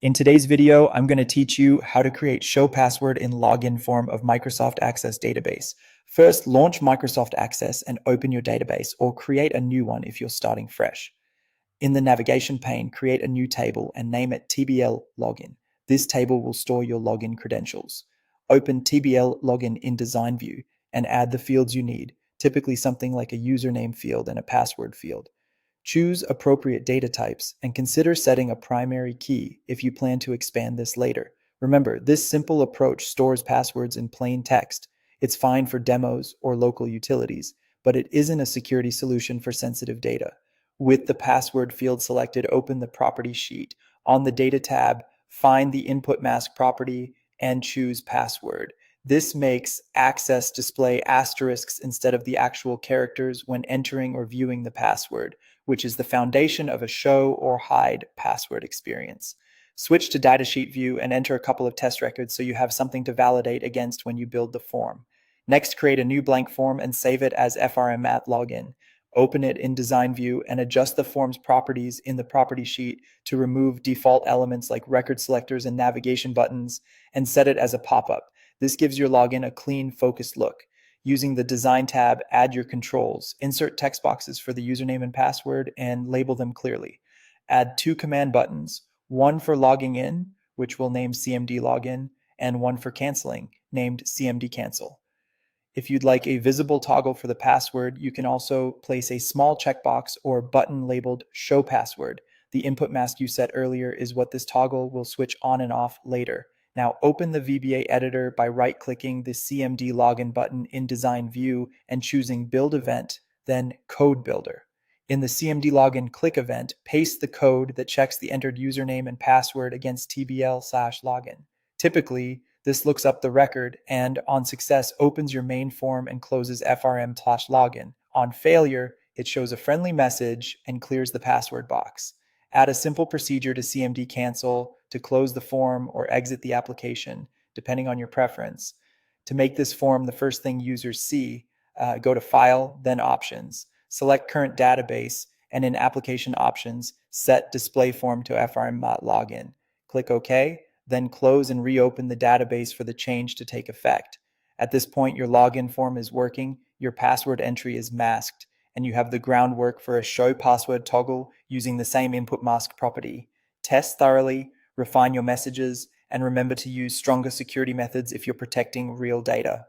In today's video, I'm going to teach you how to create show password in login form of Microsoft Access database. First, launch Microsoft Access and open your database, or create a new one if you're starting fresh. In the navigation pane, create a new table and name it TBL Login. This table will store your login credentials. Open TBL Login in Design View and add the fields you need, typically something like a username field and a password field. Choose appropriate data types and consider setting a primary key if you plan to expand this later. Remember, this simple approach stores passwords in plain text. It's fine for demos or local utilities, but it isn't a security solution for sensitive data. With the password field selected, open the property sheet. On the Data tab, find the input mask property and choose password. This makes Access display asterisks instead of the actual characters when entering or viewing the password, which is the foundation of a show or hide password experience. Switch to datasheet view and enter a couple of test records so you have something to validate against when you build the form. Next, create a new blank form and save it as FRMAT login. Open it in design view and adjust the form's properties in the property sheet to remove default elements like record selectors and navigation buttons and set it as a pop-up. This gives your login a clean, focused look. Using the Design tab, add your controls. Insert text boxes for the username and password and label them clearly. Add two command buttons, one for logging in, which we'll name CMD Login, and one for canceling, named CMD Cancel. If you'd like a visible toggle for the password, you can also place a small checkbox or button labeled Show Password. The input mask you set earlier is what this toggle will switch on and off later. Now open the VBA editor by right-clicking the CMD Login button in Design View and choosing Build Event, then Code Builder. In the CMD Login click event, paste the code that checks the entered username and password against TBL/login. Typically, this looks up the record and, on success, opens your main form and closes FRM/login. On failure, it shows a friendly message and clears the password box. Add a simple procedure to CMD cancel, to close the form, or exit the application, depending on your preference. To make this form the first thing users see, go to File, then Options. Select Current Database, and in Application Options, set Display Form to FRM/login. Click OK, then close and reopen the database for the change to take effect. At this point, your login form is working, your password entry is masked, and you have the groundwork for a show password toggle using the same input mask property. Test thoroughly, refine your messages, and remember to use stronger security methods if you're protecting real data.